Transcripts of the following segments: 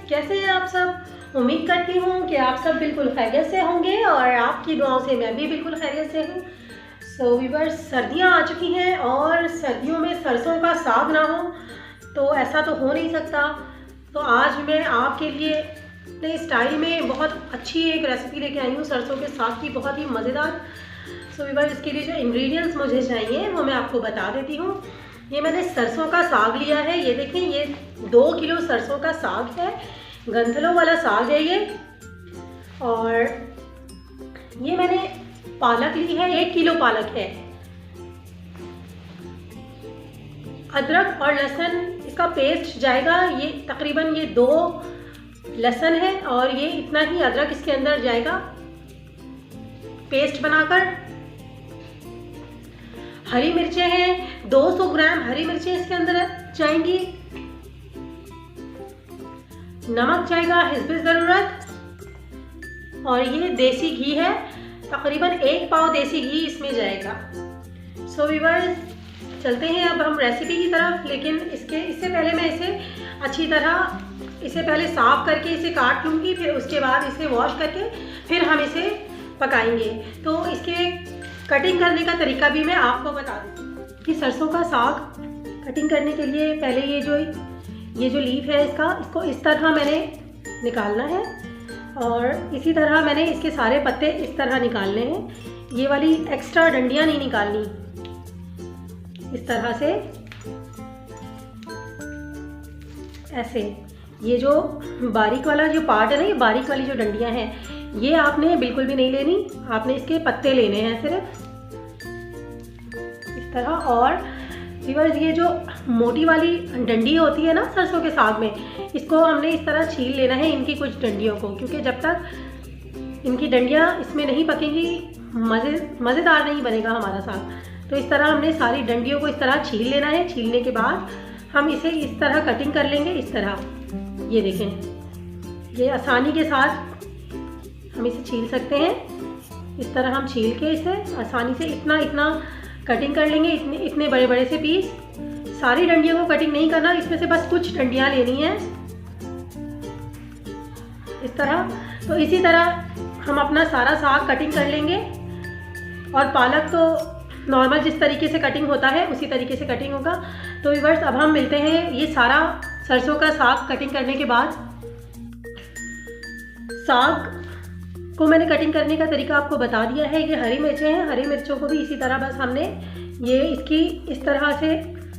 कैसे हैं आप सब। उम्मीद करती हूँ कि आप सब बिल्कुल खैरियत से होंगे और आपकी दुआओं से मैं भी बिल्कुल खैरियत से हूँ। सो व्यूअर्स, सर्दियाँ आ चुकी हैं और सर्दियों में सरसों का साग ना हो तो ऐसा तो हो नहीं सकता। तो आज मैं आपके लिए अपने स्टाइल में बहुत अच्छी एक रेसिपी लेके आई हूँ सरसों के साग की, बहुत ही मज़ेदार। सो व्यूअर्स, इसके लिए जो इंग्रेडिएंट्स मुझे चाहिए वो मैं आपको बता देती हूँ। ये मैंने सरसों का साग लिया है, ये देखें, ये 2 किलो सरसों का साग है, गंठलों वाला साग है ये। और ये मैंने पालक ली है, 1 किलो पालक है। अदरक और लहसुन इसका पेस्ट जाएगा, ये तकरीबन ये 2 लहसुन है और ये इतना ही अदरक इसके अंदर जाएगा पेस्ट बनाकर। हरी मिर्चें हैं, 200 ग्राम हरी मिर्चें इसके अंदर जाएंगी। नमक जाएगा हिस्बे ज़रूरत। और ये देसी घी है, तकरीबन 1 पाव देसी घी इसमें जाएगा। सो व्यूअर्स, चलते हैं अब हम रेसिपी की तरफ। लेकिन इससे पहले मैं इसे अच्छी तरह पहले साफ करके इसे काट लूँगी, फिर उसके बाद इसे वॉश करके फिर हम इसे पकाएंगे। तो इसके कटिंग करने का तरीका भी मैं आपको बता दूँ कि सरसों का साग कटिंग करने के लिए पहले ये जो लीफ है इसको इस तरह मैंने निकालना है और इसी तरह मैंने इसके सारे पत्ते इस तरह निकालने हैं। ये वाली एक्स्ट्रा डंडियाँ नहीं निकालनी, इस तरह से ऐसे। ये जो बारीक वाला जो पार्ट है ना, ये बारीक वाली जो डंडियाँ हैं, ये आपने बिल्कुल भी नहीं लेनी, आपने इसके पत्ते लेने हैं सिर्फ इस तरह। और व्यूअर्स, ये जो मोटी वाली डंडी होती है ना सरसों के साग में, इसको हमने इस तरह छील लेना है, इनकी कुछ डंडियों को, क्योंकि जब तक इनकी डंडियाँ इसमें नहीं पकेंगी मज़ेदार नहीं बनेगा हमारा साग। तो इस तरह हमने सारी डंडियों को इस तरह छील लेना है। छीलने के बाद हम इसे इस तरह कटिंग कर लेंगे, इस तरह। ये देखें, ये आसानी के साथ हम इसे छील सकते हैं। इस तरह हम छील के इसे आसानी से इतना कटिंग कर लेंगे, इतने बड़े बड़े से पीस। सारी डंडियों को कटिंग नहीं करना, इसमें से बस कुछ डंडियाँ लेनी हैं इस तरह। तो इसी तरह हम अपना सारा साग कटिंग कर लेंगे। और पालक तो नॉर्मल जिस तरीके से कटिंग होता है उसी तरीके से कटिंग होगा। तो व्यूअर्स, अब हम मिलते हैं। ये सारा सरसों का साग कटिंग करने के बाद, साग को मैंने कटिंग करने का तरीका आपको बता दिया है। ये हरी मिर्चें हैं, हरी मिर्चों को भी इसी तरह बस हमने इसकी इस तरह से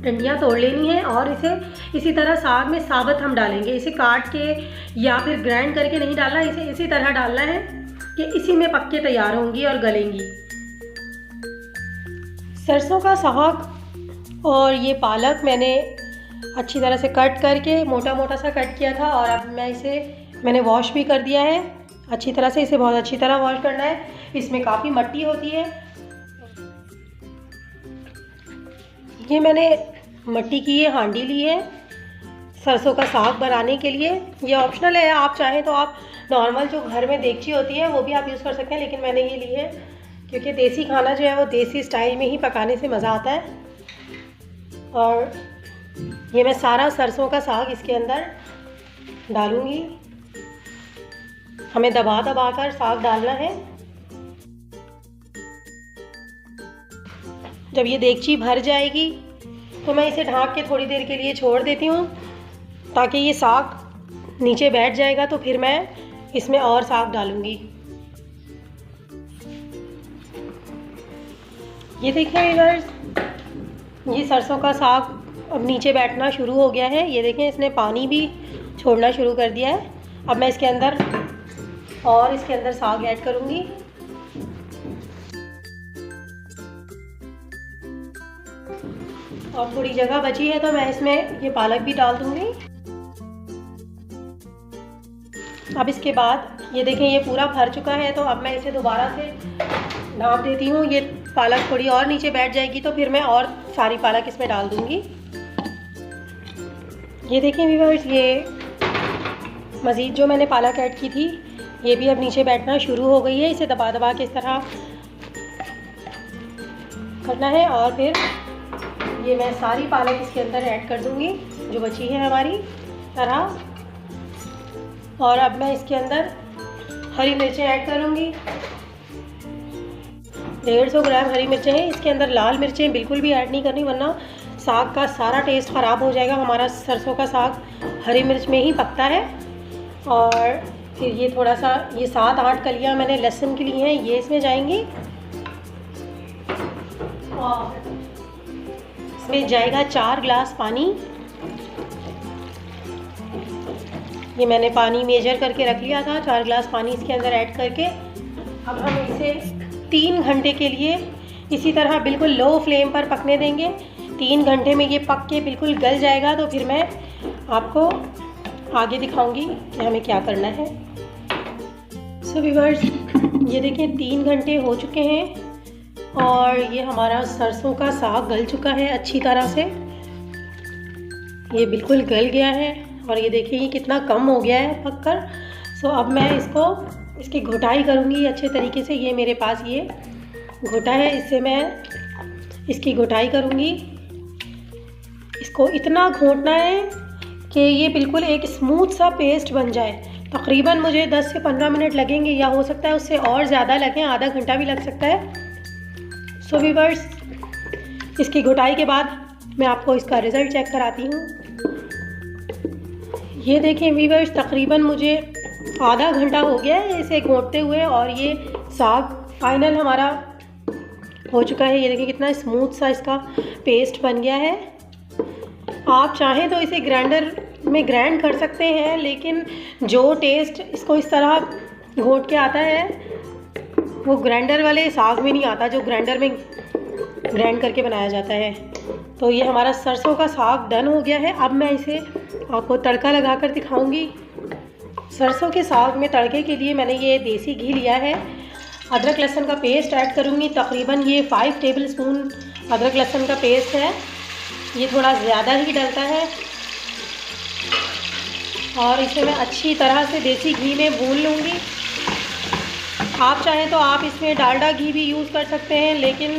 डंडियाँ तोड़ लेनी है और इसे इसी तरह साग में साबुत हम डालेंगे। इसे काट के या फिर ग्राइंड करके नहीं डालना, इसे इसी तरह डालना है कि इसी में पक के तैयार होंगी और गलेंगी। सरसों का साग और ये पालक मैंने अच्छी तरह से कट करके मोटा मोटा सा कट किया था और अब मैंने वॉश भी कर दिया है अच्छी तरह से। इसे बहुत अच्छी तरह वॉश करना है, इसमें काफ़ी मिट्टी होती है। ये मैंने मिट्टी की ये हांडी ली है सरसों का साग बनाने के लिए। ये ऑप्शनल है, आप चाहें तो आप नॉर्मल जो घर में देगची होती है वो भी आप यूज़ कर सकते हैं, लेकिन मैंने ये ली है क्योंकि देसी खाना जो है वो देसी स्टाइल में ही पकाने से मज़ा आता है। और ये मैं सारा सरसों का साग इसके अंदर डालूँगी। हमें दबा दबा कर साग डालना है। जब ये देगची भर जाएगी तो मैं इसे ढक के थोड़ी देर के लिए छोड़ देती हूँ ताकि ये साग नीचे बैठ जाएगा। तो फिर मैं इसमें और साग डालूँगी। ये देखिए व्यूअर्स, ये सरसों का साग अब नीचे बैठना शुरू हो गया है। ये देखें, इसने पानी भी छोड़ना शुरू कर दिया है। अब मैं इसके अंदर साग ऐड करूँगी। और थोड़ी जगह बची है तो मैं इसमें ये पालक भी डाल दूँगी। अब इसके बाद ये देखें, ये पूरा भर चुका है। तो अब मैं इसे दोबारा से ढाँप देती हूँ। ये पालक थोड़ी और नीचे बैठ जाएगी तो फिर मैं और सारी पालक इसमें डाल दूँगी। ये देखें व्यूअर्स, ये मज़ीद जो मैंने पालक ऐड की थी ये भी अब नीचे बैठना शुरू हो गई है। इसे दबा दबा के इस तरह करना है और फिर ये मैं सारी पालक इसके अंदर ऐड कर दूँगी जो बची है हमारी तरह। और अब मैं इसके अंदर हरी मिर्चें ऐड करूँगी। 150 ग्राम हरी मिर्चें हैं। इसके अंदर लाल मिर्चें बिल्कुल भी ऐड नहीं करनी, वरना साग का सारा टेस्ट ख़राब हो जाएगा। हमारा सरसों का साग हरी मिर्च में ही पकता है। और फिर ये थोड़ा सा, ये 7-8 कलियाँ मैंने लहसुन की ली हैं, ये इसमें जाएंगी। और इसमें जाएगा 4 गिलास पानी। ये मैंने पानी मेजर करके रख लिया था। 4 गिलास पानी इसके अंदर ऐड करके अब हम इसे 3 घंटे के लिए इसी तरह बिल्कुल लो फ्लेम पर पकने देंगे। 3 घंटे में ये पक के बिल्कुल गल जाएगा तो फिर मैं आपको आगे दिखाऊंगी कि हमें क्या करना है। सो व्यूअर्स, ये देखिए 3 घंटे हो चुके हैं और ये हमारा सरसों का साग गल चुका है अच्छी तरह से। ये बिल्कुल गल गया है और ये देखिए ये कितना कम हो गया है पककर। सो अब मैं इसकी घुटाई करूँगी अच्छे तरीके से। ये मेरे पास ये घोटा है, इससे मैं इसकी घुटाई करूँगी। इसको इतना घोटना है कि ये बिल्कुल एक स्मूथ सा पेस्ट बन जाए। तकरीबन मुझे 10 से 15 मिनट लगेंगे, या हो सकता है उससे और ज़्यादा लगें, आधा घंटा भी लग सकता है। सो व्यूअर्स, इसकी घुटाई के बाद मैं आपको इसका रिज़ल्ट चेक कराती हूँ। ये देखें व्यूअर्स, तकरीबन मुझे आधा घंटा हो गया है इसे घोटते हुए और ये साग फाइनल हमारा हो चुका है। ये देखिए कितना स्मूथ सा इसका पेस्ट बन गया है। आप चाहें तो इसे ग्राइंडर में ग्राइंड कर सकते हैं, लेकिन जो टेस्ट इसको इस तरह घोट के आता है वो ग्राइंडर वाले साग में नहीं आता, जो ग्राइंडर में ग्राइंड करके बनाया जाता है। तो ये हमारा सरसों का साग डन हो गया है। अब मैं इसे आपको तड़का लगा कर दिखाऊंगी। सरसों के साग में तड़के के लिए मैंने ये देसी घी लिया है। अदरक लहसुन का पेस्ट ऐड करूँगी। तकरीबन ये 5 टेबल स्पून अदरक लहसुन का पेस्ट है। ये थोड़ा ज़्यादा ही डलता है और इसे मैं अच्छी तरह से देसी घी में भून लूँगी। आप चाहें तो आप इसमें डालडा घी भी यूज़ कर सकते हैं, लेकिन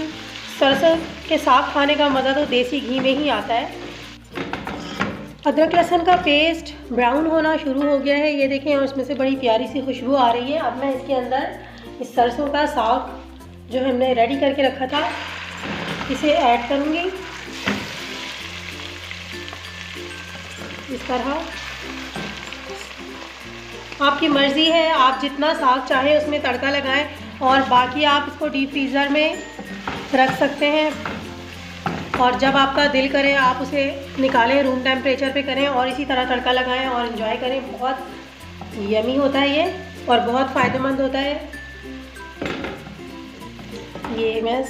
सरसों के साग खाने का मज़ा तो देसी घी में ही आता है। अदरक लहसुन का पेस्ट ब्राउन होना शुरू हो गया है, ये देखें, और इसमें से बड़ी प्यारी सी खुशबू आ रही है। अब मैं इसके अंदर इस सरसों का साग जो हमने रेडी करके रखा था इसे ऐड करूँगी। इस तरह आपकी मर्ज़ी है, आप जितना साग चाहें उसमें तड़का लगाएं और बाकी आप इसको डीप फ्रीज़र में रख सकते हैं और जब आपका दिल करे आप उसे निकालें, रूम टेम्परेचर पे करें और इसी तरह तड़का लगाएं और एंजॉय करें। बहुत यमी होता है ये और बहुत फ़ायदेमंद होता है। ये मैं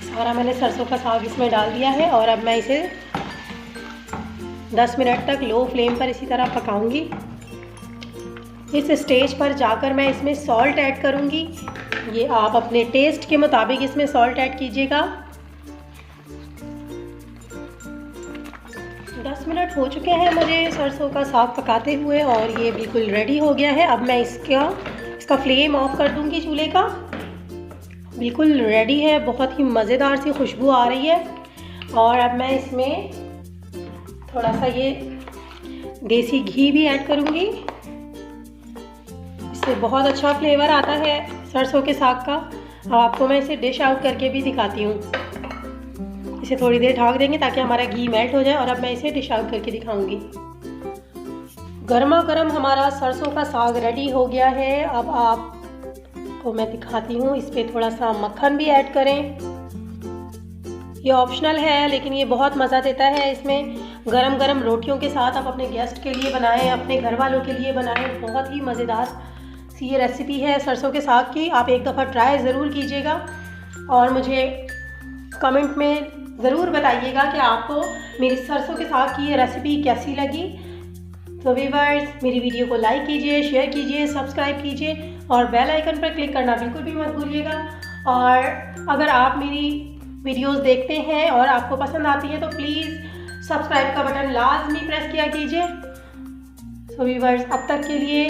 सारा मैंने सरसों का साग इसमें डाल दिया है और अब मैं इसे 10 मिनट तक लो फ्लेम पर इसी तरह पकाऊंगी। इस स्टेज पर जाकर मैं इसमें सॉल्ट ऐड करूंगी। ये आप अपने टेस्ट के मुताबिक इसमें सॉल्ट ऐड कीजिएगा। 10 मिनट हो चुके हैं मुझे सरसों का साग पकाते हुए और ये बिल्कुल रेडी हो गया है। अब मैं इसका फ्लेम ऑफ कर दूंगी चूल्हे का। बिल्कुल रेडी है, बहुत ही मज़ेदार सी खुशबू आ रही है। और अब मैं इसमें थोड़ा सा ये देसी घी भी ऐड करूँगी। इससे बहुत अच्छा फ्लेवर आता है सरसों के साग का। अब आपको मैं इसे डिश आउट करके भी दिखाती हूँ। इसे थोड़ी देर ढक देंगे ताकि हमारा घी मेल्ट हो जाए और अब मैं इसे डिश आउट करके दिखाऊंगी। गर्मा गर्म हमारा सरसों का साग रेडी हो गया है। अब आपको मैं दिखाती हूँ, इस पर थोड़ा सा मक्खन भी ऐड करें। ये ऑप्शनल है लेकिन ये बहुत मज़ा देता है। इसमें गरम गरम रोटियों के साथ आप अपने गेस्ट के लिए बनाएं, अपने घर वालों के लिए बनाएं। बहुत ही मज़ेदार सी ये रेसिपी है सरसों के साग की। आप एक दफ़ा ट्राई ज़रूर कीजिएगा और मुझे कमेंट में ज़रूर बताइएगा कि आपको मेरी सरसों के साग की ये रेसिपी कैसी लगी। तो व्यूअर्स, मेरी वीडियो को लाइक कीजिए, शेयर कीजिए, सब्सक्राइब कीजिए और बेल आइकन पर क्लिक करना बिल्कुल भी मत भूलिएगा। और अगर आप मेरी वीडियोस देखते हैं और आपको पसंद आती है तो प्लीज़ सब्सक्राइब का बटन लाजमी प्रेस किया कीजिए। सो व्यूअर्स, अब तक के लिए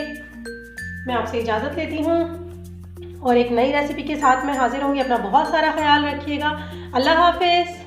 मैं आपसे इजाज़त लेती हूँ और एक नई रेसिपी के साथ मैं हाजिर होंगी। अपना बहुत सारा ख्याल रखिएगा। अल्लाह हाफिज़।